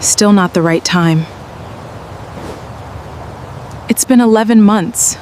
Still not the right time. It's been 11 months.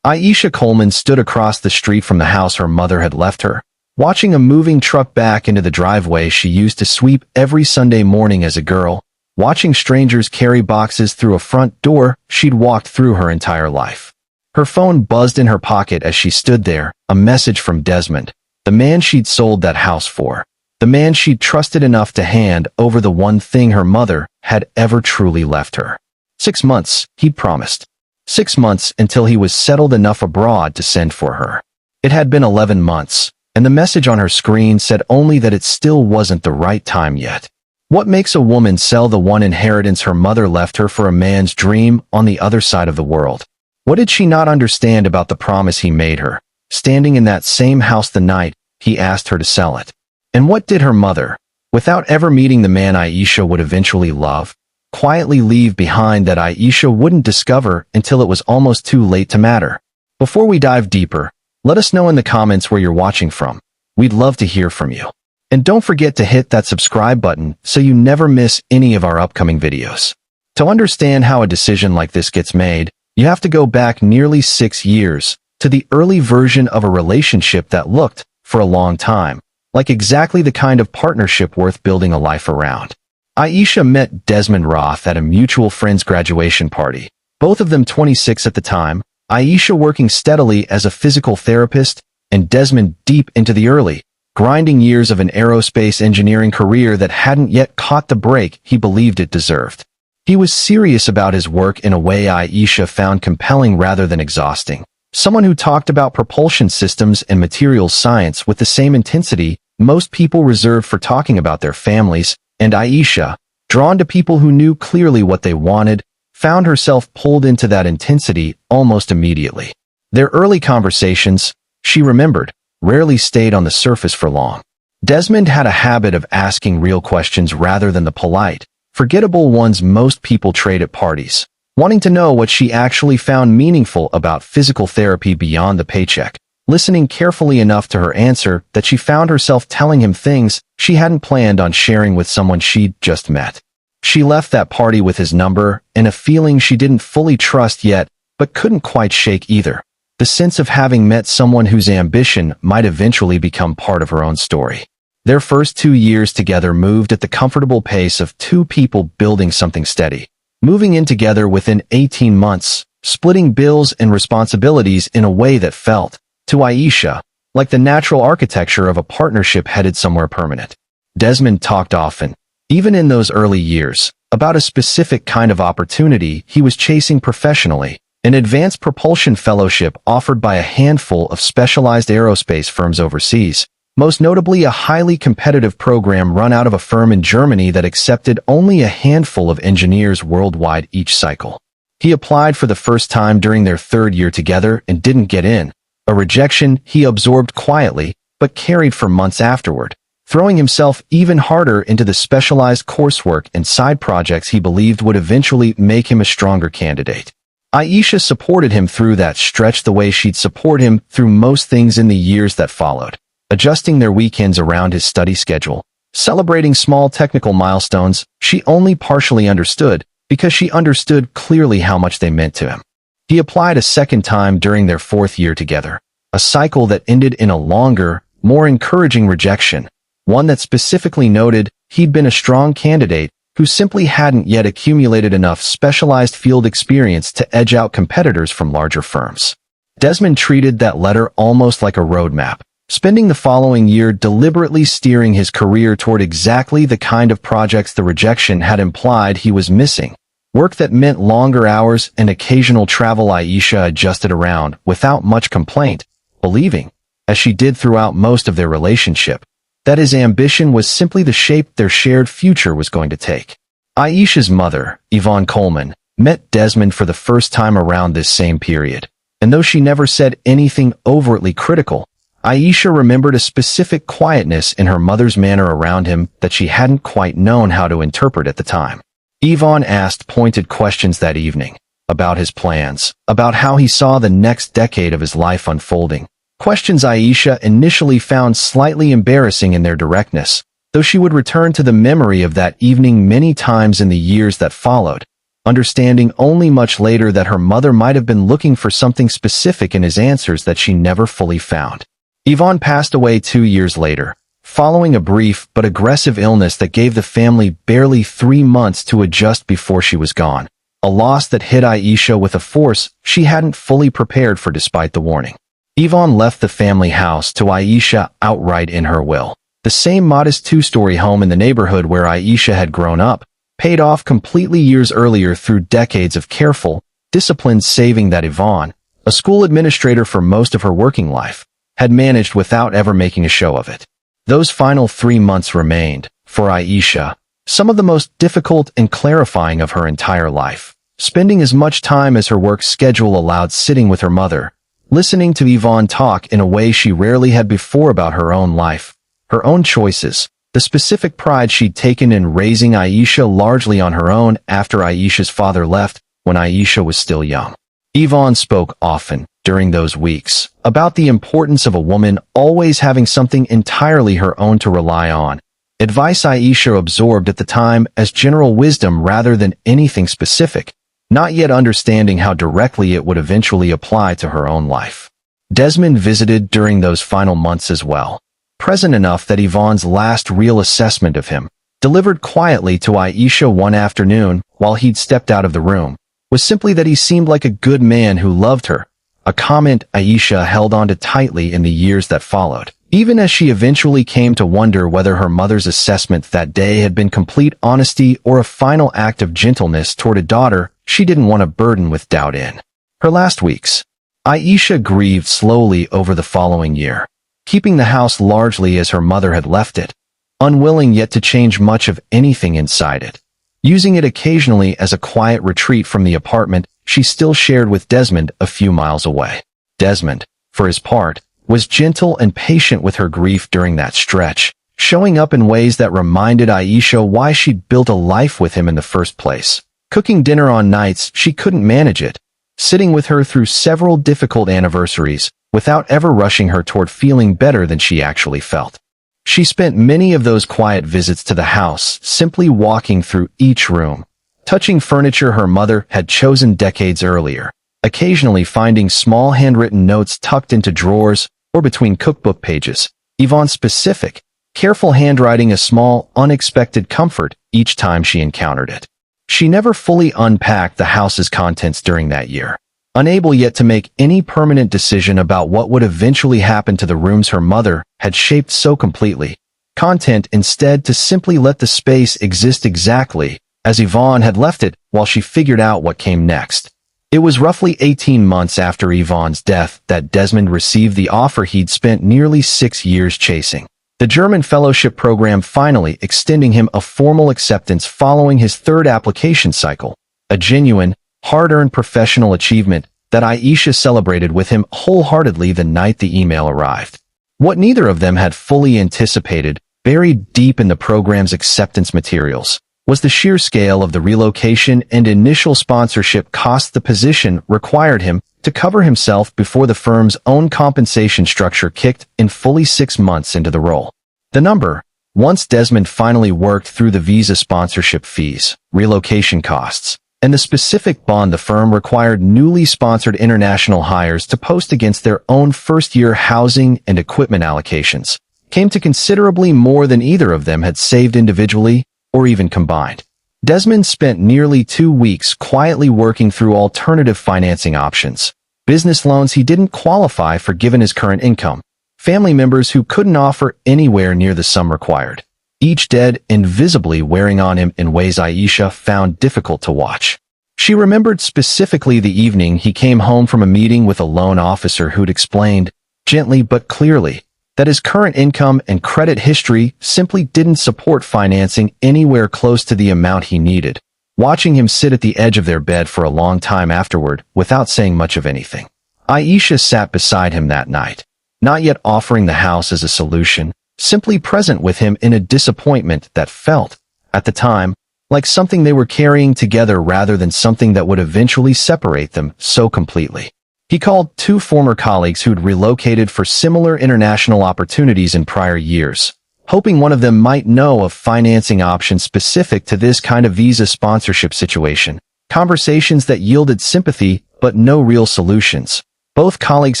Aisha Coleman stood across the street from the house her mother had left her, watching a moving truck back into the driveway she used to sweep every Sunday morning as a girl, watching strangers carry boxes through a front door she'd walked through her entire life. Her phone buzzed in her pocket as she stood there, a message from Desmond, the man she'd sold that house for, the man she'd trusted enough to hand over the one thing her mother had ever truly left her. 6 months, he'd promised. 6 months until he was settled enough abroad to send for her. It had been 11 months, and the message on her screen said only that it still wasn't the right time yet. What makes a woman sell the one inheritance her mother left her for a man's dream on the other side of the world? What did she not understand about the promise he made her, standing in that same house the night he asked her to sell it? And what did her mother, without ever meeting the man Aisha would eventually love, quietly leave behind that Aisha wouldn't discover until it was almost too late to matter? Before we dive deeper, let us know in the comments where you're watching from. We'd love to hear from you. And don't forget to hit that subscribe button so you never miss any of our upcoming videos. To understand how a decision like this gets made, you have to go back nearly 6 years to the early version of a relationship that looked, for a long time, like exactly the kind of partnership worth building a life around. Aisha met Desmond Roth at a mutual friend's graduation party, both of them 26 at the time, Aisha working steadily as a physical therapist, and Desmond deep into the early, grinding years of an aerospace engineering career that hadn't yet caught the break he believed it deserved. He was serious about his work in a way Aisha found compelling rather than exhausting. Someone who talked about propulsion systems and materials science with the same intensity most people reserved for talking about their families, and Aisha, drawn to people who knew clearly what they wanted, found herself pulled into that intensity almost immediately. Their early conversations, she remembered, rarely stayed on the surface for long. Desmond had a habit of asking real questions rather than the polite, forgettable ones most people trade at parties, wanting to know what she actually found meaningful about physical therapy beyond the paycheck, listening carefully enough to her answer that she found herself telling him things she hadn't planned on sharing with someone she'd just met. She left that party with his number and a feeling she didn't fully trust yet, but couldn't quite shake either. The sense of having met someone whose ambition might eventually become part of her own story. Their first 2 years together moved at the comfortable pace of two people building something steady, moving in together within 18 months, splitting bills and responsibilities in a way that felt, to Aisha, like the natural architecture of a partnership headed somewhere permanent. Desmond talked often, even in those early years, about a specific kind of opportunity he was chasing professionally, an advanced propulsion fellowship offered by a handful of specialized aerospace firms overseas, most notably a highly competitive program run out of a firm in Germany that accepted only a handful of engineers worldwide each cycle. He applied for the first time during their 3rd year together and didn't get in, a rejection he absorbed quietly but carried for months afterward, throwing himself even harder into the specialized coursework and side projects he believed would eventually make him a stronger candidate. Aisha supported him through that stretch the way she'd support him through most things in the years that followed, adjusting their weekends around his study schedule, celebrating small technical milestones she only partially understood because she understood clearly how much they meant to him. He applied a second time during their 4th year together, a cycle that ended in a longer, more encouraging rejection, one that specifically noted he'd been a strong candidate who simply hadn't yet accumulated enough specialized field experience to edge out competitors from larger firms. Desmond treated that letter almost like a roadmap, spending the following year deliberately steering his career toward exactly the kind of projects the rejection had implied he was missing. Work that meant longer hours and occasional travel Aisha adjusted around without much complaint, believing, as she did throughout most of their relationship, that his ambition was simply the shape their shared future was going to take. Aisha's mother, Yvonne Coleman, met Desmond for the first time around this same period, and though she never said anything overtly critical, Aisha remembered a specific quietness in her mother's manner around him that she hadn't quite known how to interpret at the time. Yvonne asked pointed questions that evening, about his plans, about how he saw the next decade of his life unfolding, questions Aisha initially found slightly embarrassing in their directness, though she would return to the memory of that evening many times in the years that followed, understanding only much later that her mother might have been looking for something specific in his answers that she never fully found. Yvonne passed away 2 years later, following a brief but aggressive illness that gave the family barely 3 months to adjust before she was gone, a loss that hit Aisha with a force she hadn't fully prepared for despite the warning. Yvonne left the family house to Aisha outright in her will. The same modest 2-story home in the neighborhood where Aisha had grown up, paid off completely years earlier through decades of careful, disciplined saving that Yvonne, a school administrator for most of her working life, had managed without ever making a show of it. Those final 3 months remained, for Aisha, some of the most difficult and clarifying of her entire life, spending as much time as her work schedule allowed sitting with her mother, listening to Yvonne talk in a way she rarely had before about her own life, her own choices, the specific pride she'd taken in raising Aisha largely on her own after Aisha's father left when Aisha was still young. Yvonne spoke often, during those weeks, about the importance of a woman always having something entirely her own to rely on, advice Aisha absorbed at the time as general wisdom rather than anything specific, not yet understanding how directly it would eventually apply to her own life. Desmond visited during those final months as well, present enough that Yvonne's last real assessment of him, delivered quietly to Aisha one afternoon while he'd stepped out of the room, was simply that he seemed like a good man who loved her, a comment Aisha held onto tightly in the years that followed, even as she eventually came to wonder whether her mother's assessment that day had been complete honesty or a final act of gentleness toward a daughter she didn't want to burden with doubt in. Her last weeks, Aisha grieved slowly over the following year, keeping the house largely as her mother had left it, unwilling yet to change much of anything inside it, using it occasionally as a quiet retreat from the apartment she still shared with Desmond a few miles away. Desmond, for his part, was gentle and patient with her grief during that stretch, showing up in ways that reminded Aisha why she'd built a life with him in the first place, cooking dinner on nights she couldn't manage it, sitting with her through several difficult anniversaries, without ever rushing her toward feeling better than she actually felt. She spent many of those quiet visits to the house simply walking through each room, touching furniture her mother had chosen decades earlier, occasionally finding small handwritten notes tucked into drawers or between cookbook pages, Yvonne's specific, careful handwriting a small, unexpected comfort each time she encountered it. She never fully unpacked the house's contents during that year, unable yet to make any permanent decision about what would eventually happen to the rooms her mother had shaped so completely, content instead to simply let the space exist exactly as Yvonne had left it while she figured out what came next. It was roughly 18 months after Yvonne's death that Desmond received the offer he'd spent nearly 6 years chasing, the German fellowship program finally extending him a formal acceptance following his 3rd application cycle, a genuine, hard-earned professional achievement that Aisha celebrated with him wholeheartedly the night the email arrived. What neither of them had fully anticipated, buried deep in the program's acceptance materials, was the sheer scale of the relocation and initial sponsorship costs the position required him to cover himself before the firm's own compensation structure kicked in fully 6 months into the role. The number, once Desmond finally worked through the visa sponsorship fees, relocation costs, and the specific bond the firm required newly sponsored international hires to post against their own first-year housing and equipment allocations, came to considerably more than either of them had saved individually or even combined. Desmond spent nearly 2 weeks quietly working through alternative financing options, business loans he didn't qualify for given his current income, family members who couldn't offer anywhere near the sum required, each dead and visibly wearing on him in ways Aisha found difficult to watch. She remembered specifically the evening he came home from a meeting with a loan officer who'd explained, gently but clearly, that his current income and credit history simply didn't support financing anywhere close to the amount he needed, watching him sit at the edge of their bed for a long time afterward without saying much of anything. Aisha sat beside him that night, not yet offering the house as a solution, simply present with him in a disappointment that felt, at the time, like something they were carrying together rather than something that would eventually separate them so completely. He called 2 former colleagues who'd relocated for similar international opportunities in prior years, hoping one of them might know of financing options specific to this kind of visa sponsorship situation. Conversations that yielded sympathy, but no real solutions. Both colleagues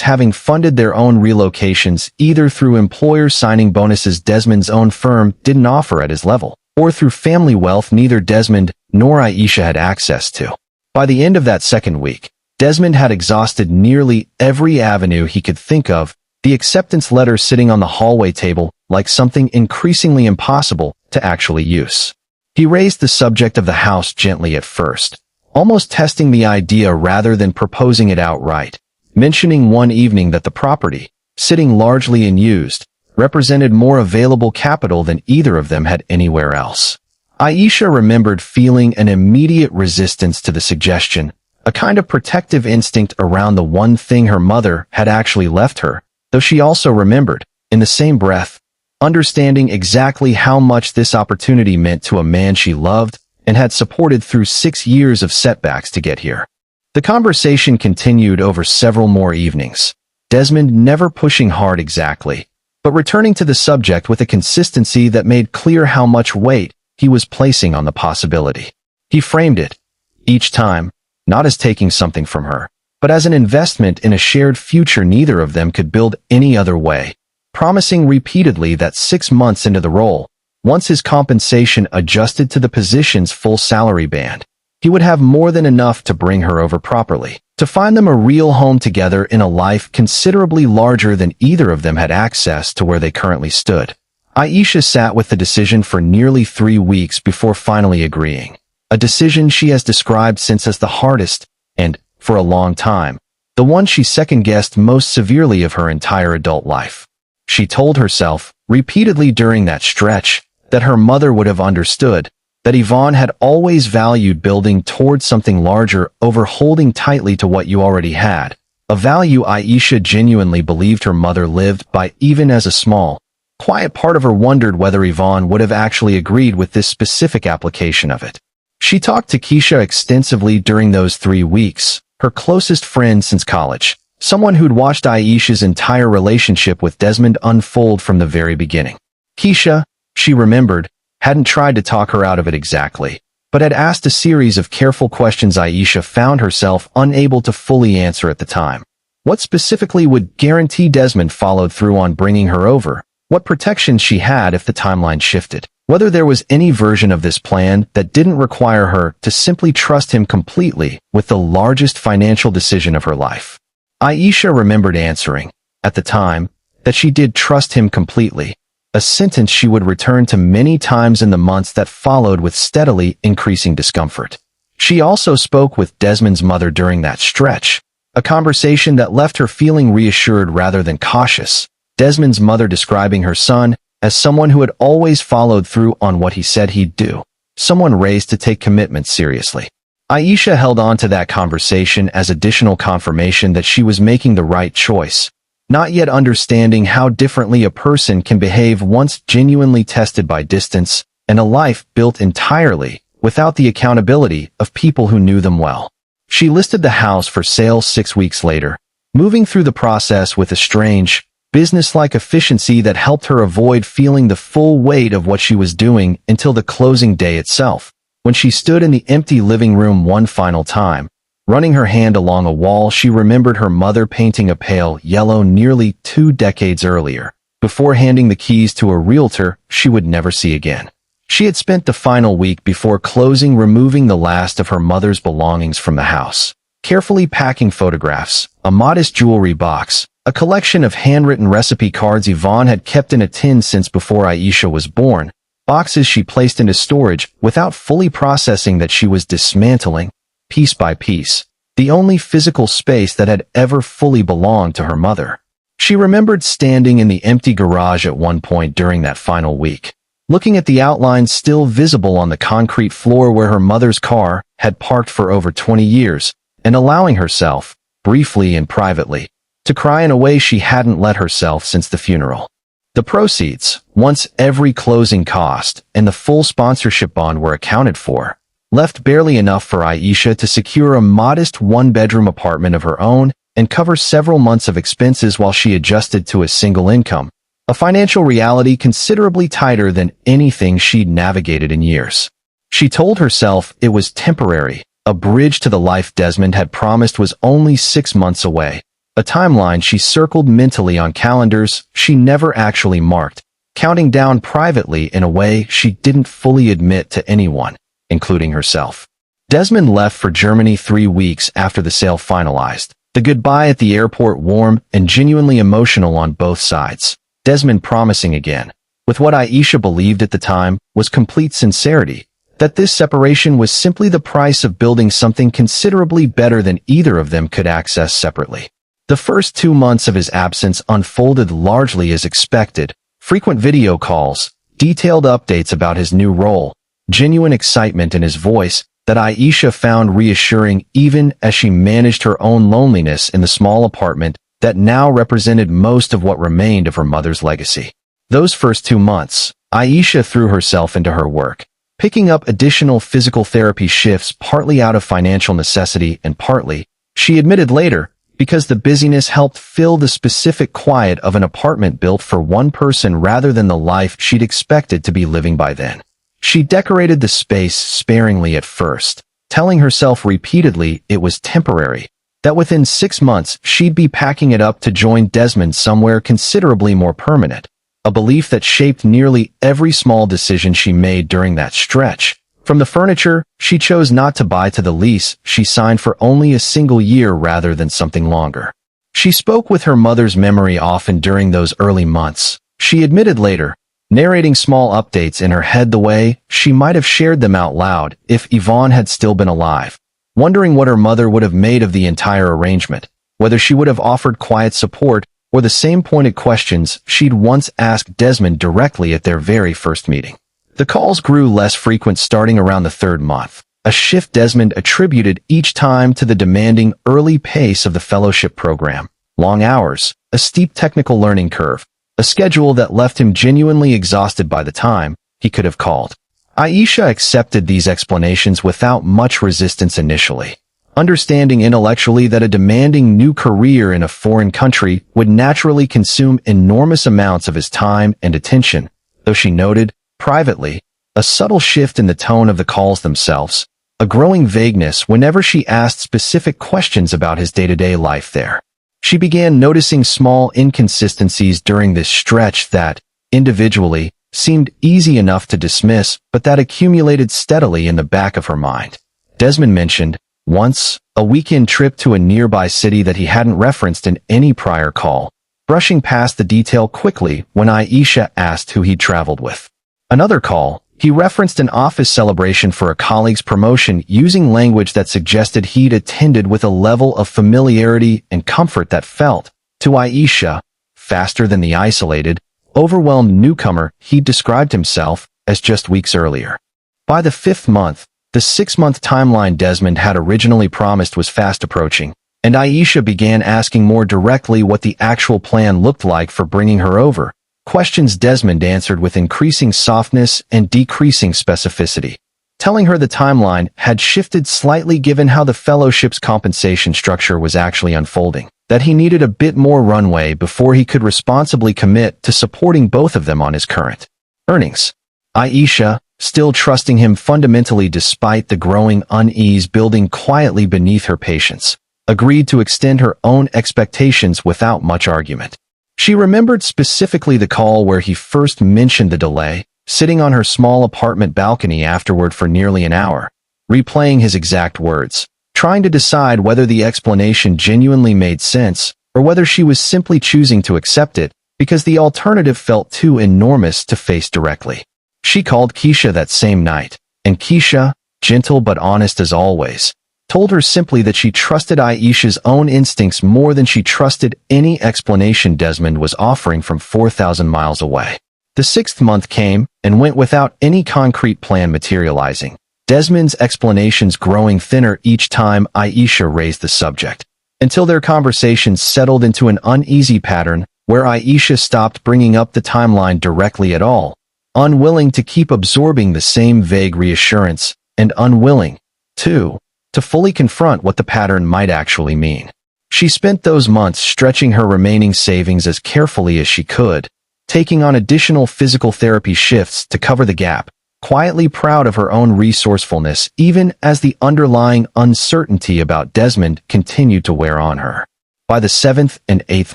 having funded their own relocations either through employers signing bonuses Desmond's own firm didn't offer at his level, or through family wealth neither Desmond nor Aisha had access to. By the end of that second week, Desmond had exhausted nearly every avenue he could think of, the acceptance letter sitting on the hallway table like something increasingly impossible to actually use. He raised the subject of the house gently at first, almost testing the idea rather than proposing it outright, mentioning one evening that the property, sitting largely unused, represented more available capital than either of them had anywhere else. Aisha remembered feeling an immediate resistance to the suggestion, a kind of protective instinct around the one thing her mother had actually left her, though she also remembered, in the same breath, understanding exactly how much this opportunity meant to a man she loved and had supported through 6 years of setbacks to get here. The conversation continued over several more evenings, Desmond never pushing hard exactly, but returning to the subject with a consistency that made clear how much weight he was placing on the possibility. He framed it, each time, not as taking something from her, but as an investment in a shared future neither of them could build any other way, promising repeatedly that 6 months into the role, once his compensation adjusted to the position's full salary band, he would have more than enough to bring her over properly, to find them a real home together in a life considerably larger than either of them had access to where they currently stood. Aisha sat with the decision for nearly 3 weeks before finally agreeing, a decision she has described since as the hardest and, for a long time, the one she second-guessed most severely of her entire adult life. She told herself, repeatedly during that stretch, that her mother would have understood, that Yvonne had always valued building towards something larger over holding tightly to what you already had, a value Aisha genuinely believed her mother lived by even as a small, quiet part of her wondered whether Yvonne would have actually agreed with this specific application of it. She talked to Keisha extensively during those 3 weeks, her closest friend since college, someone who'd watched Aisha's entire relationship with Desmond unfold from the very beginning. Keisha, she remembered, hadn't tried to talk her out of it exactly, but had asked a series of careful questions Aisha found herself unable to fully answer at the time. What specifically would guarantee Desmond followed through on bringing her over? What protections she had if the timeline shifted? Whether there was any version of this plan that didn't require her to simply trust him completely with the largest financial decision of her life. Aisha remembered answering, at the time, that she did trust him completely, a sentence she would return to many times in the months that followed with steadily increasing discomfort. She also spoke with Desmond's mother during that stretch, a conversation that left her feeling reassured rather than cautious, Desmond's mother describing her son as someone who had always followed through on what he said he'd do, someone raised to take commitments seriously. Aisha held on to that conversation as additional confirmation that she was making the right choice, not yet understanding how differently a person can behave once genuinely tested by distance and a life built entirely without the accountability of people who knew them well. She listed the house for sale 6 weeks later, moving through the process with a strange, business-like efficiency that helped her avoid feeling the full weight of what she was doing until the closing day itself, when she stood in the empty living room one final time. Running her hand along a wall, she remembered her mother painting a pale yellow nearly 2 decades earlier, before handing the keys to a realtor she would never see again. She had spent the final week before closing removing the last of her mother's belongings from the house, carefully packing photographs, a modest jewelry box, a collection of handwritten recipe cards Yvonne had kept in a tin since before Aisha was born, boxes she placed into storage without fully processing that she was dismantling, piece by piece, the only physical space that had ever fully belonged to her mother. She remembered standing in the empty garage at one point during that final week, looking at the outlines still visible on the concrete floor where her mother's car had parked for over 20 years, and allowing herself, briefly and privately, to cry in a way she hadn't let herself since the funeral. The proceeds, once every closing cost and the full sponsorship bond were accounted for, left barely enough for Aisha to secure a modest one-bedroom apartment of her own and cover several months of expenses while she adjusted to a single income, a financial reality considerably tighter than anything she'd navigated in years. She told herself it was temporary, a bridge to the life Desmond had promised was only 6 months away, a timeline she circled mentally on calendars she never actually marked, counting down privately in a way she didn't fully admit to anyone, including herself. Desmond left for Germany 3 weeks after the sale finalized, the goodbye at the airport warm and genuinely emotional on both sides. Desmond promising again, with what Aisha believed at the time was complete sincerity, that this separation was simply the price of building something considerably better than either of them could access separately. The first 2 months of his absence unfolded largely as expected, frequent video calls, detailed updates about his new role, genuine excitement in his voice that Aisha found reassuring even as she managed her own loneliness in the small apartment that now represented most of what remained of her mother's legacy. Those first 2 months, Aisha threw herself into her work, picking up additional physical therapy shifts partly out of financial necessity and partly, she admitted later, because the busyness helped fill the specific quiet of an apartment built for one person rather than the life she'd expected to be living by then. She decorated the space sparingly at first, telling herself repeatedly it was temporary, that within 6 months she'd be packing it up to join Desmond somewhere considerably more permanent, a belief that shaped nearly every small decision she made during that stretch. From the furniture she chose not to buy to the lease she signed for only a single year rather than something longer. She spoke with her mother's memory often during those early months. She admitted later, narrating small updates in her head the way she might have shared them out loud if Yvonne had still been alive, wondering what her mother would have made of the entire arrangement, whether she would have offered quiet support or the same pointed questions she'd once asked Desmond directly at their very first meeting. The calls grew less frequent starting around the 3rd month, a shift Desmond attributed each time to the demanding early pace of the fellowship program, long hours, a steep technical learning curve, a schedule that left him genuinely exhausted by the time he could have called. Aisha accepted these explanations without much resistance initially, understanding intellectually that a demanding new career in a foreign country would naturally consume enormous amounts of his time and attention, though she noted, privately, a subtle shift in the tone of the calls themselves, a growing vagueness whenever she asked specific questions about his day-to-day life there. She began noticing small inconsistencies during this stretch that, individually, seemed easy enough to dismiss but that accumulated steadily in the back of her mind. Desmond mentioned, once, a weekend trip to a nearby city that he hadn't referenced in any prior call, brushing past the detail quickly when Aisha asked who he'd traveled with. Another call, he referenced an office celebration for a colleague's promotion using language that suggested he'd attended with a level of familiarity and comfort that felt, to Aisha, faster than the isolated, overwhelmed newcomer he'd described himself as just weeks earlier. By the 5th month, the 6-month timeline Desmond had originally promised was fast approaching, and Aisha began asking more directly what the actual plan looked like for bringing her over, questions Desmond answered with increasing softness and decreasing specificity, telling her the timeline had shifted slightly given how the fellowship's compensation structure was actually unfolding, that he needed a bit more runway before he could responsibly commit to supporting both of them on his current earnings. Aisha, still trusting him fundamentally despite the growing unease building quietly beneath her patience, agreed to extend her own expectations without much argument. She remembered specifically the call where he first mentioned the delay, sitting on her small apartment balcony afterward for nearly an hour, replaying his exact words, trying to decide whether the explanation genuinely made sense or whether she was simply choosing to accept it because the alternative felt too enormous to face directly. She called Keisha that same night, and Keisha, gentle but honest as always, told her simply that she trusted Aisha's own instincts more than she trusted any explanation Desmond was offering from 4,000 miles away. The 6th month came and went without any concrete plan materializing, Desmond's explanations growing thinner each time Aisha raised the subject, until their conversations settled into an uneasy pattern where Aisha stopped bringing up the timeline directly at all, unwilling to keep absorbing the same vague reassurance, and unwilling, too, to fully confront what the pattern might actually mean. She spent those months stretching her remaining savings as carefully as she could, taking on additional physical therapy shifts to cover the gap, quietly proud of her own resourcefulness even as the underlying uncertainty about Desmond continued to wear on her. By the 7th and 8th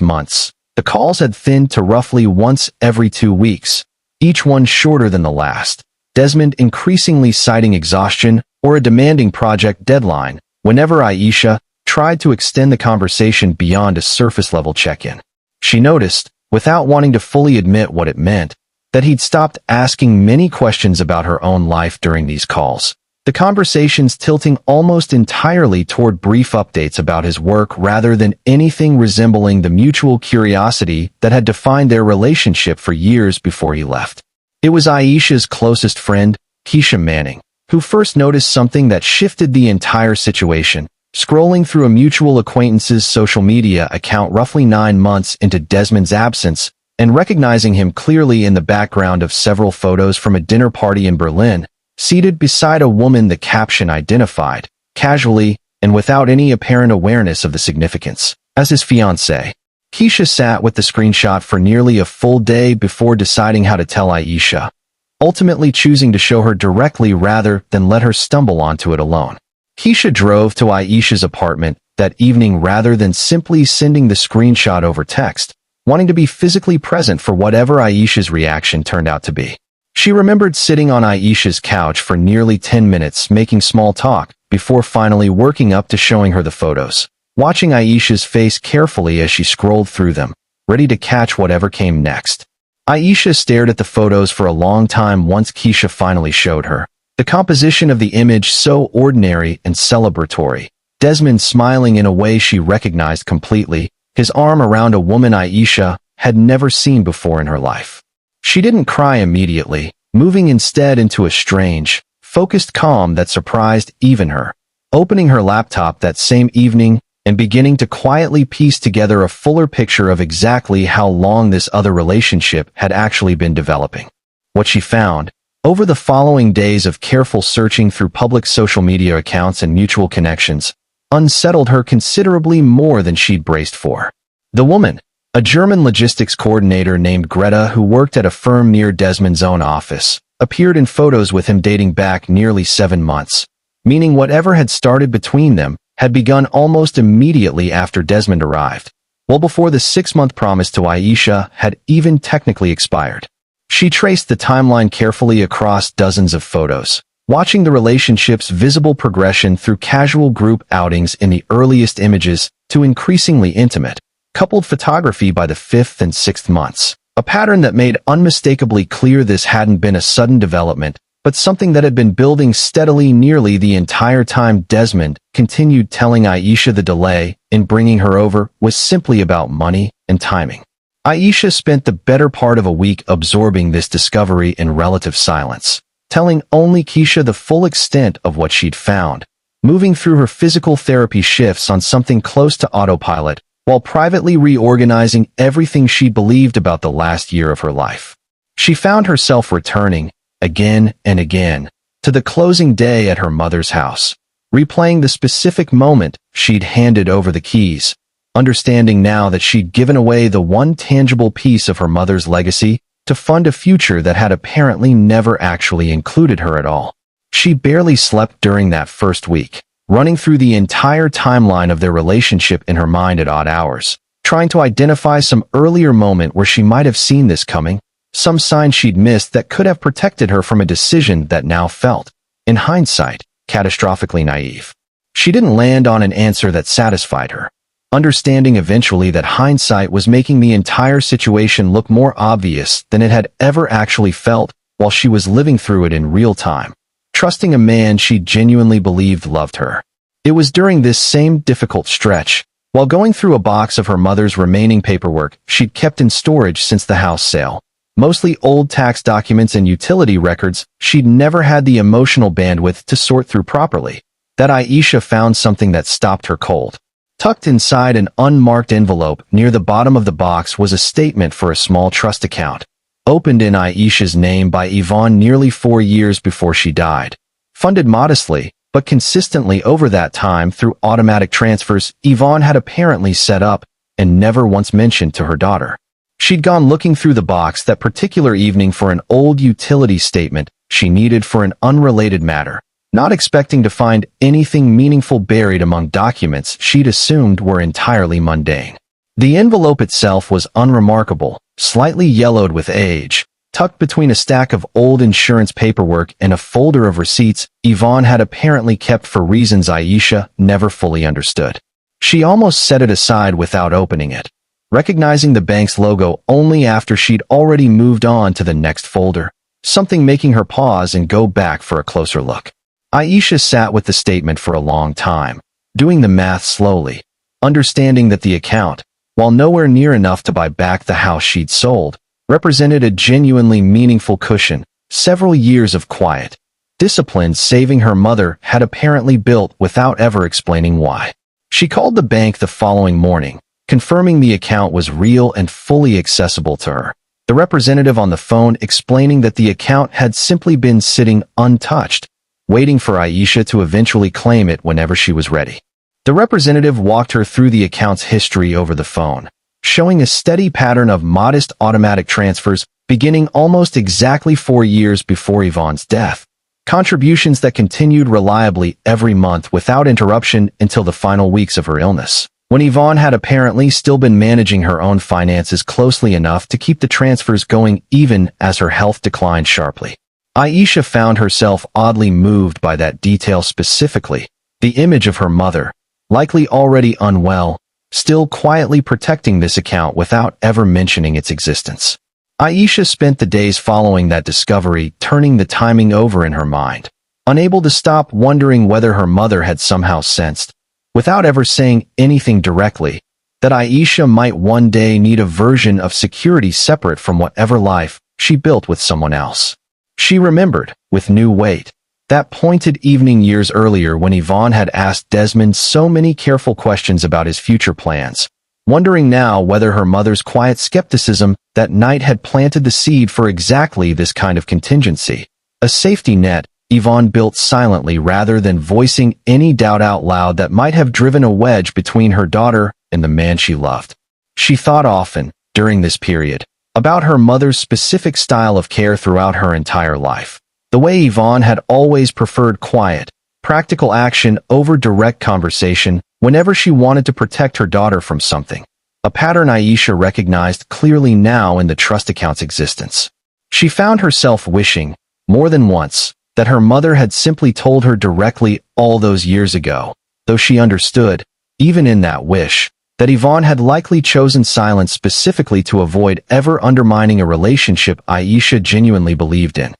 months, the calls had thinned to roughly once every 2 weeks, each one shorter than the last, Desmond increasingly citing exhaustion or a demanding project deadline whenever Aisha tried to extend the conversation beyond a surface-level check-in. She noticed, without wanting to fully admit what it meant, that he'd stopped asking many questions about her own life during these calls, the conversations tilting almost entirely toward brief updates about his work rather than anything resembling the mutual curiosity that had defined their relationship for years before he left. It was Aisha's closest friend, Keisha Manning, who first noticed something that shifted the entire situation, scrolling through a mutual acquaintance's social media account roughly 9 months into Desmond's absence and recognizing him clearly in the background of several photos from a dinner party in Berlin, seated beside a woman the caption identified, casually and without any apparent awareness of the significance, as his fiancée. Keisha sat with the screenshot for nearly a full day before deciding how to tell Aisha, ultimately choosing to show her directly rather than let her stumble onto it alone. Keisha drove to Aisha's apartment that evening rather than simply sending the screenshot over text, wanting to be physically present for whatever Aisha's reaction turned out to be. She remembered sitting on Aisha's couch for nearly 10 minutes making small talk before finally working up to showing her the photos, watching Aisha's face carefully as she scrolled through them, ready to catch whatever came next. Aisha stared at the photos for a long time once Keisha finally showed her. The composition of the image so ordinary and celebratory, Desmond smiling in a way she recognized completely, his arm around a woman Aisha had never seen before in her life. She didn't cry immediately, moving instead into a strange, focused calm that surprised even her, opening her laptop that same evening and beginning to quietly piece together a fuller picture of exactly how long this other relationship had actually been developing. What she found, over the following days of careful searching through public social media accounts and mutual connections, unsettled her considerably more than she'd braced for. The woman, a German logistics coordinator named Greta who worked at a firm near Desmond's own office, appeared in photos with him dating back nearly 7 months, meaning whatever had started between them had begun almost immediately after Desmond arrived, well before the 6-month promise to Aisha had even technically expired. She traced the timeline carefully across dozens of photos, watching the relationship's visible progression through casual group outings in the earliest images to increasingly intimate, coupled photography by the 5th and 6th months, a pattern that made unmistakably clear this hadn't been a sudden development, but something that had been building steadily nearly the entire time. Desmond continued telling Aisha the delay in bringing her over was simply about money and timing. Aisha spent the better part of a week absorbing this discovery in relative silence, telling only Keisha the full extent of what she'd found, moving through her physical therapy shifts on something close to autopilot, while privately reorganizing everything she believed about the last year of her life. She found herself returning, again and again, to the closing day at her mother's house, replaying the specific moment she'd handed over the keys, understanding now that she'd given away the one tangible piece of her mother's legacy to fund a future that had apparently never actually included her at all. She barely slept during that first week, running through the entire timeline of their relationship in her mind at odd hours, trying to identify some earlier moment where she might have seen this coming, some sign she'd missed that could have protected her from a decision that now felt, in hindsight, catastrophically naive. She didn't land on an answer that satisfied her, understanding eventually that hindsight was making the entire situation look more obvious than it had ever actually felt while she was living through it in real time, trusting a man she genuinely believed loved her. It was during this same difficult stretch, while going through a box of her mother's remaining paperwork she'd kept in storage since the house sale, mostly old tax documents and utility records she'd never had the emotional bandwidth to sort through properly, that Aisha found something that stopped her cold. Tucked inside an unmarked envelope near the bottom of the box was a statement for a small trust account, opened in Aisha's name by Yvonne nearly 4 years before she died. Funded modestly, but consistently over that time through automatic transfers Yvonne had apparently set up and never once mentioned to her daughter. She'd gone looking through the box that particular evening for an old utility statement she needed for an unrelated matter, not expecting to find anything meaningful buried among documents she'd assumed were entirely mundane. The envelope itself was unremarkable, slightly yellowed with age. Tucked between a stack of old insurance paperwork and a folder of receipts Yvonne had apparently kept for reasons Aisha never fully understood. She almost set it aside without opening it, recognizing the bank's logo only after she'd already moved on to the next folder, something making her pause and go back for a closer look. Aisha sat with the statement for a long time, doing the math slowly, understanding that the account, while nowhere near enough to buy back the house she'd sold, represented a genuinely meaningful cushion. Several years of quiet, disciplined saving her mother had apparently built without ever explaining why. She called the bank the following morning, confirming the account was real and fully accessible to her. The representative on the phone explaining that the account had simply been sitting untouched, waiting for Aisha to eventually claim it whenever she was ready. The representative walked her through the account's history over the phone, showing a steady pattern of modest automatic transfers beginning almost exactly 4 years before Yvonne's death. Contributions that continued reliably every month without interruption until the final weeks of her illness, when Yvonne had apparently still been managing her own finances closely enough to keep the transfers going even as her health declined sharply. Aisha found herself oddly moved by that detail specifically, the image of her mother, likely already unwell, still quietly protecting this account without ever mentioning its existence. Aisha spent the days following that discovery turning the timing over in her mind, unable to stop wondering whether her mother had somehow sensed, without ever saying anything directly, that Aisha might one day need a version of security separate from whatever life she built with someone else. She remembered, with new weight, that pointed evening years earlier when Yvonne had asked Desmond so many careful questions about his future plans, wondering now whether her mother's quiet skepticism that night had planted the seed for exactly this kind of contingency, a safety net Yvonne built silently rather than voicing any doubt out loud that might have driven a wedge between her daughter and the man she loved. She thought often, during this period, about her mother's specific style of care throughout her entire life. The way Yvonne had always preferred quiet, practical action over direct conversation whenever she wanted to protect her daughter from something, a pattern Aisha recognized clearly now in the trust account's existence. She found herself wishing, more than once, that her mother had simply told her directly all those years ago, though she understood, even in that wish, that Yvonne had likely chosen silence specifically to avoid ever undermining a relationship Aisha genuinely believed in,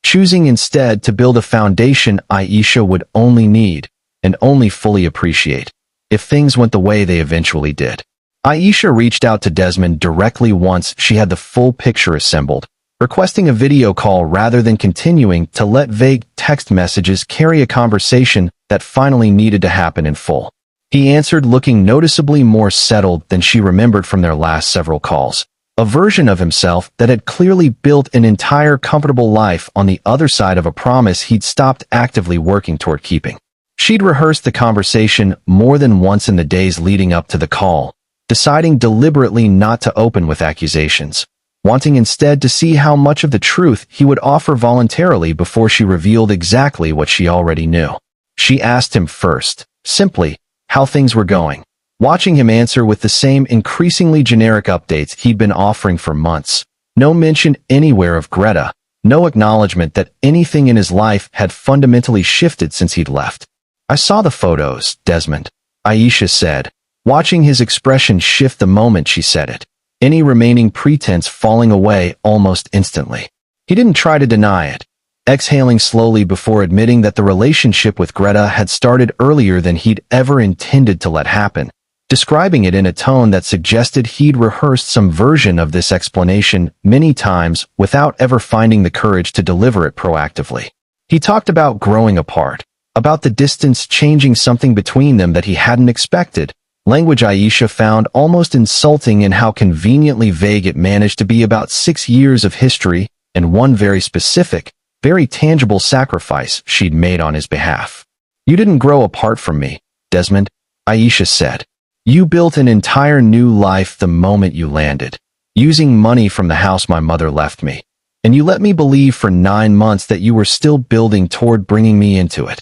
choosing instead to build a foundation Aisha would only need, and only fully appreciate, if things went the way they eventually did. Aisha reached out to Desmond directly once she had the full picture assembled, requesting a video call rather than continuing to let vague text messages carry a conversation that finally needed to happen in full. He answered looking noticeably more settled than she remembered from their last several calls, a version of himself that had clearly built an entire comfortable life on the other side of a promise he'd stopped actively working toward keeping. She'd rehearsed the conversation more than once in the days leading up to the call, deciding deliberately not to open with accusations, wanting instead to see how much of the truth he would offer voluntarily before she revealed exactly what she already knew. She asked him first, simply, how things were going, watching him answer with the same increasingly generic updates he'd been offering for months. No mention anywhere of Greta, no acknowledgement that anything in his life had fundamentally shifted since he'd left. I saw the photos, Desmond, Aisha said, watching his expression shift the moment she said it, any remaining pretense falling away almost instantly. He didn't try to deny it, exhaling slowly before admitting that the relationship with Greta had started earlier than he'd ever intended to let happen, describing it in a tone that suggested he'd rehearsed some version of this explanation many times without ever finding the courage to deliver it proactively. He talked about growing apart, about the distance changing something between them that he hadn't expected, language Aisha found almost insulting in how conveniently vague it managed to be about 6 years of history and one very specific, very tangible sacrifice she'd made on his behalf. You didn't grow apart from me, Desmond, Aisha said. You built an entire new life the moment you landed. using money from the house my mother left me. And you let me believe for 9 months that you were still building toward bringing me into it."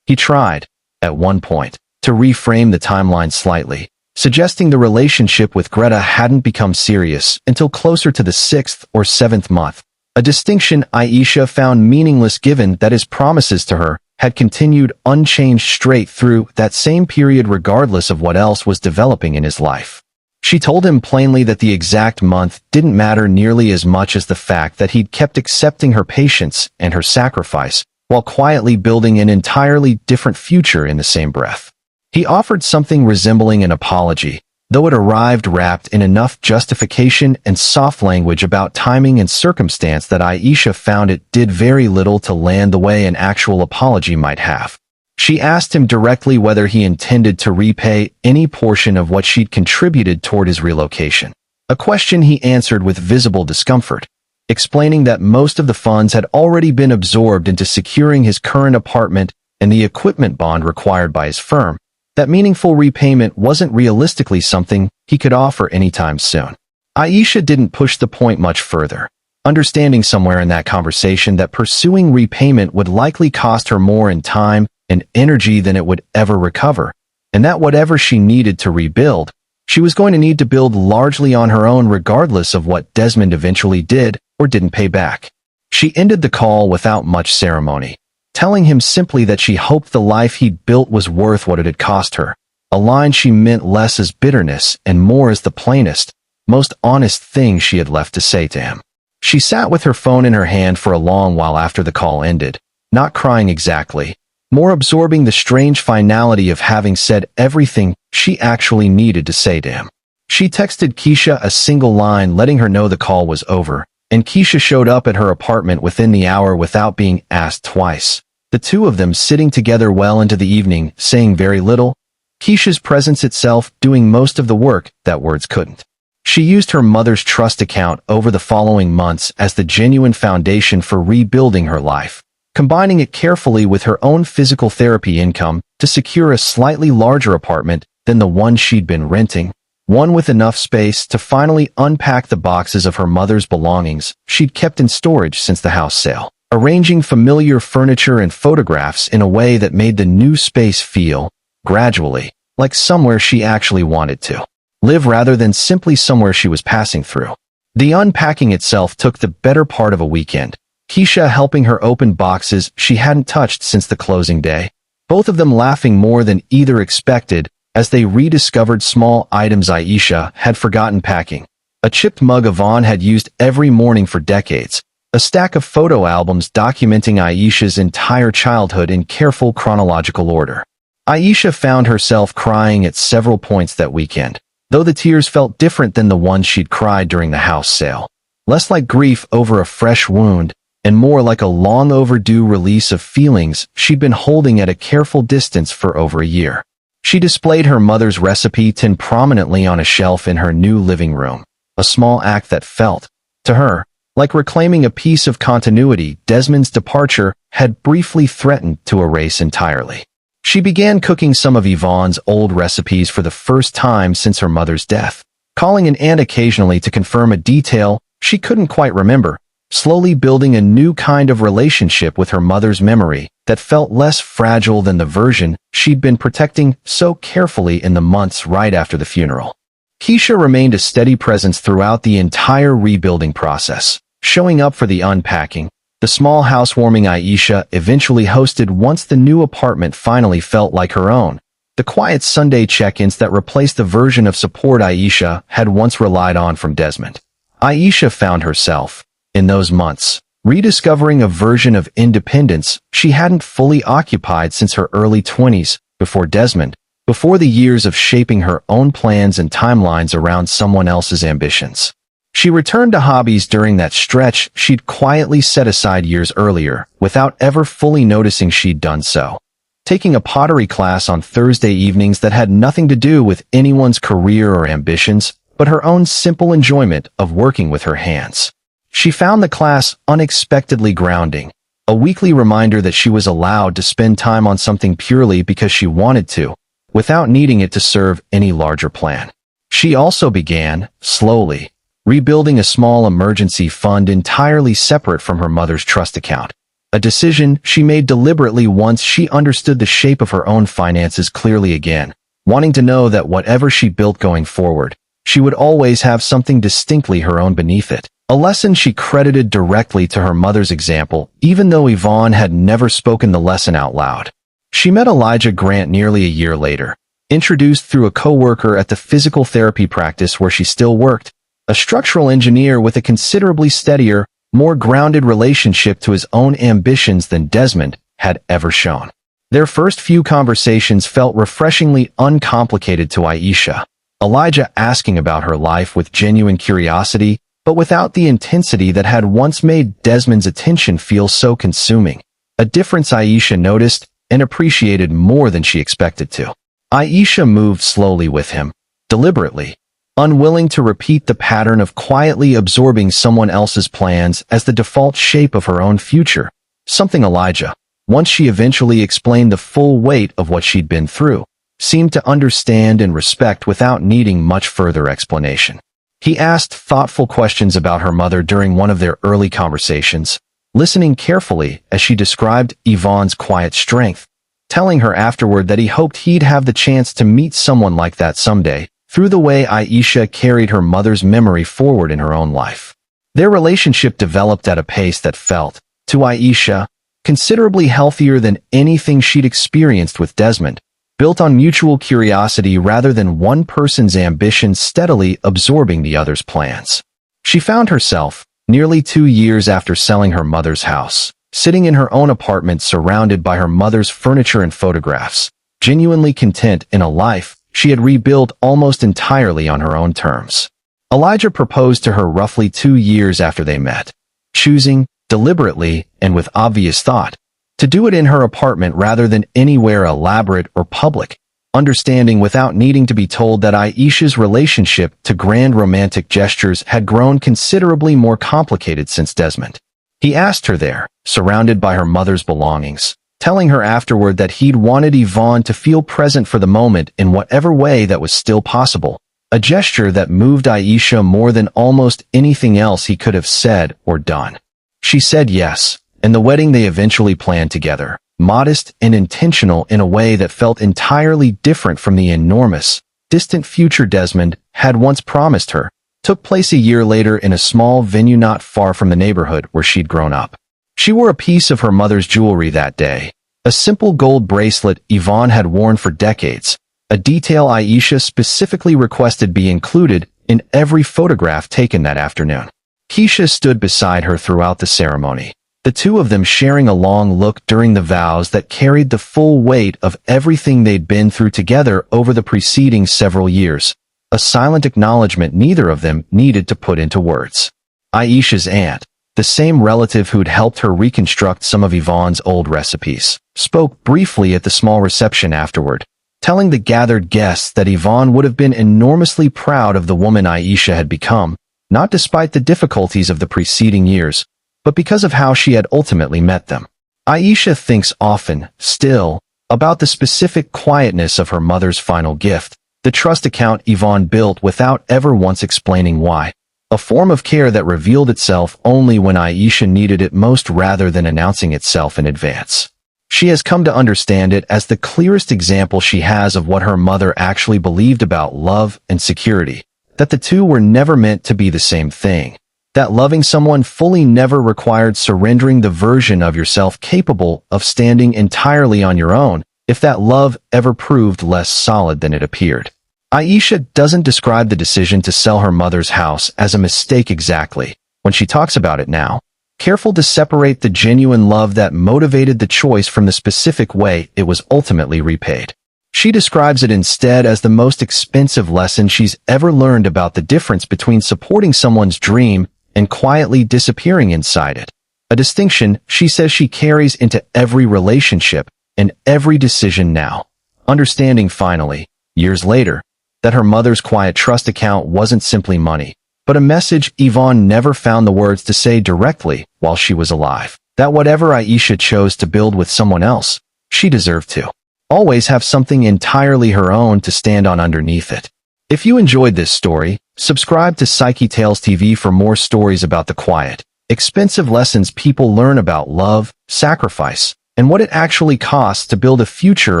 He tried, at one point, to reframe the timeline slightly, suggesting the relationship with Greta hadn't become serious until closer to the 6th or 7th month, a distinction Aisha found meaningless given that his promises to her had continued unchanged straight through that same period regardless of what else was developing in his life. She told him plainly that the exact month didn't matter nearly as much as the fact that he'd kept accepting her patience and her sacrifice, while quietly building an entirely different future in the same breath. He offered something resembling an apology, though it arrived wrapped in enough justification and soft language about timing and circumstance that Aisha found it did very little to land the way an actual apology might have. She asked him directly whether he intended to repay any portion of what she'd contributed toward his relocation, a question he answered with visible discomfort, explaining that most of the funds had already been absorbed into securing his current apartment and the equipment bond required by his firm, that meaningful repayment wasn't realistically something he could offer anytime soon. Aisha didn't push the point much further, understanding somewhere in that conversation that pursuing repayment would likely cost her more in time and energy than it would ever recover, and that whatever she needed to rebuild, she was going to need to build largely on her own regardless of what Desmond eventually did or didn't pay back. She ended the call without much ceremony, telling him simply that she hoped the life he'd built was worth what it had cost her, a line she meant less as bitterness and more as the plainest, most honest thing she had left to say to him. She sat with her phone in her hand for a long while after the call ended, not crying exactly, more absorbing the strange finality of having said everything she actually needed to say to him. She texted Keisha a single line letting her know the call was over, and Keisha showed up at her apartment within the hour without being asked twice. The two of them sitting together well into the evening, saying very little, Keisha's presence itself doing most of the work that words couldn't. She used her mother's trust account over the following months as the genuine foundation for rebuilding her life, combining it carefully with her own physical therapy income to secure a slightly larger apartment than the one she'd been renting, one with enough space to finally unpack the boxes of her mother's belongings she'd kept in storage since the house sale, arranging familiar furniture and photographs in a way that made the new space feel, gradually, like somewhere she actually wanted to live rather than simply somewhere she was passing through. The unpacking itself took the better part of a weekend, Keisha helping her open boxes she hadn't touched since the closing day, both of them laughing more than either expected as they rediscovered small items Aisha had forgotten packing. A chipped mug Yvonne had used every morning for decades, a stack of photo albums documenting Aisha's entire childhood in careful chronological order. Aisha found herself crying at several points that weekend, though the tears felt different than the ones she'd cried during the house sale, less like grief over a fresh wound, and more like a long overdue release of feelings she'd been holding at a careful distance for over a year. She displayed her mother's recipe tin prominently on a shelf in her new living room, a small act that felt, to her, like reclaiming a piece of continuity Desmond's departure had briefly threatened to erase entirely. She began cooking some of Yvonne's old recipes for the first time since her mother's death, calling an aunt occasionally to confirm a detail she couldn't quite remember, slowly building a new kind of relationship with her mother's memory that felt less fragile than the version she'd been protecting so carefully in the months right after the funeral. Keisha remained a steady presence throughout the entire rebuilding process, showing up for the unpacking, the small housewarming Aisha eventually hosted once the new apartment finally felt like her own, the quiet Sunday check-ins that replaced the version of support Aisha had once relied on from Desmond. Aisha found herself, in those months, rediscovering a version of independence she hadn't fully occupied since her early 20s, before Desmond, before the years of shaping her own plans and timelines around someone else's ambitions. She returned to hobbies during that stretch she'd quietly set aside years earlier, without ever fully noticing she'd done so. Taking a pottery class on Thursday evenings that had nothing to do with anyone's career or ambitions, but her own simple enjoyment of working with her hands. She found the class unexpectedly grounding, a weekly reminder that she was allowed to spend time on something purely because she wanted to, without needing it to serve any larger plan. She also began, slowly, rebuilding a small emergency fund entirely separate from her mother's trust account. A decision she made deliberately once she understood the shape of her own finances clearly again, wanting to know that whatever she built going forward, she would always have something distinctly her own beneath it. A lesson she credited directly to her mother's example, even though Yvonne had never spoken the lesson out loud. She met Elijah Grant nearly a year later, introduced through a coworker at the physical therapy practice where she still worked, a structural engineer with a considerably steadier, more grounded relationship to his own ambitions than Desmond had ever shown. Their first few conversations felt refreshingly uncomplicated to Aisha, Elijah asking about her life with genuine curiosity, but without the intensity that had once made Desmond's attention feel so consuming. A difference Aisha noticed and appreciated more than she expected to. Aisha moved slowly with him, deliberately, unwilling to repeat the pattern of quietly absorbing someone else's plans as the default shape of her own future, something Elijah, once she eventually explained the full weight of what she'd been through, seemed to understand and respect without needing much further explanation. He asked thoughtful questions about her mother during one of their early conversations, listening carefully as she described Yvonne's quiet strength, telling her afterward that he hoped he'd have the chance to meet someone like that someday, through the way Aisha carried her mother's memory forward in her own life. Their relationship developed at a pace that felt, to Aisha, considerably healthier than anything she'd experienced with Desmond, built on mutual curiosity rather than one person's ambition steadily absorbing the other's plans. She found herself, nearly 2 years after selling her mother's house, sitting in her own apartment surrounded by her mother's furniture and photographs, genuinely content in a life she had rebuilt almost entirely on her own terms. Elijah proposed to her roughly 2 years after they met, choosing, deliberately and with obvious thought, to do it in her apartment rather than anywhere elaborate or public, understanding without needing to be told that Aisha's relationship to grand romantic gestures had grown considerably more complicated since Desmond. He asked her there, surrounded by her mother's belongings, telling her afterward that he'd wanted Yvonne to feel present for the moment in whatever way that was still possible, a gesture that moved Aisha more than almost anything else he could have said or done. She said yes, and the wedding they eventually planned together, modest and intentional in a way that felt entirely different from the enormous, distant future Desmond had once promised her, took place a year later in a small venue not far from the neighborhood where she'd grown up. She wore a piece of her mother's jewelry that day, a simple gold bracelet Yvonne had worn for decades, a detail Aisha specifically requested be included in every photograph taken that afternoon. Keisha stood beside her throughout the ceremony, the two of them sharing a long look during the vows that carried the full weight of everything they'd been through together over the preceding several years, a silent acknowledgement neither of them needed to put into words. Aisha's aunt, the same relative who'd helped her reconstruct some of Yvonne's old recipes, spoke briefly at the small reception afterward, telling the gathered guests that Yvonne would have been enormously proud of the woman Aisha had become, not despite the difficulties of the preceding years, but because of how she had ultimately met them. Aisha thinks often, still, about the specific quietness of her mother's final gift, the trust account Yvonne built without ever once explaining why, a form of care that revealed itself only when Aisha needed it most rather than announcing itself in advance. She has come to understand it as the clearest example she has of what her mother actually believed about love and security, that the two were never meant to be the same thing, that loving someone fully never required surrendering the version of yourself capable of standing entirely on your own, if that love ever proved less solid than it appeared. Aisha doesn't describe the decision to sell her mother's house as a mistake exactly, when she talks about it now, careful to separate the genuine love that motivated the choice from the specific way it was ultimately repaid. She describes it instead as the most expensive lesson she's ever learned about the difference between supporting someone's dream and quietly disappearing inside it, a distinction she says she carries into every relationship and every decision now, understanding finally, years later, that her mother's quiet trust account wasn't simply money, but a message Yvonne never found the words to say directly while she was alive, that whatever Aisha chose to build with someone else, she deserved to always have something entirely her own to stand on underneath it. If you enjoyed this story, Subscribe to Psyche Tales TV for more stories about the quiet, expensive lessons people learn about love, sacrifice, and what it actually costs to build a future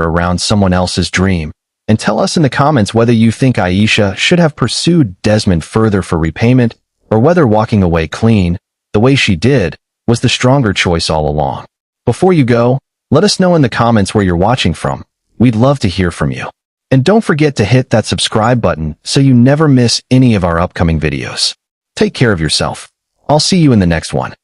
around someone else's dream. And tell us in the comments whether you think Aisha should have pursued Desmond further for repayment, or whether walking away clean, the way she did, was the stronger choice all along. Before you go, let us know in the comments where you're watching from. We'd love to hear from you. And don't forget to hit that subscribe button so you never miss any of our upcoming videos. Take care of yourself. I'll see you in the next one.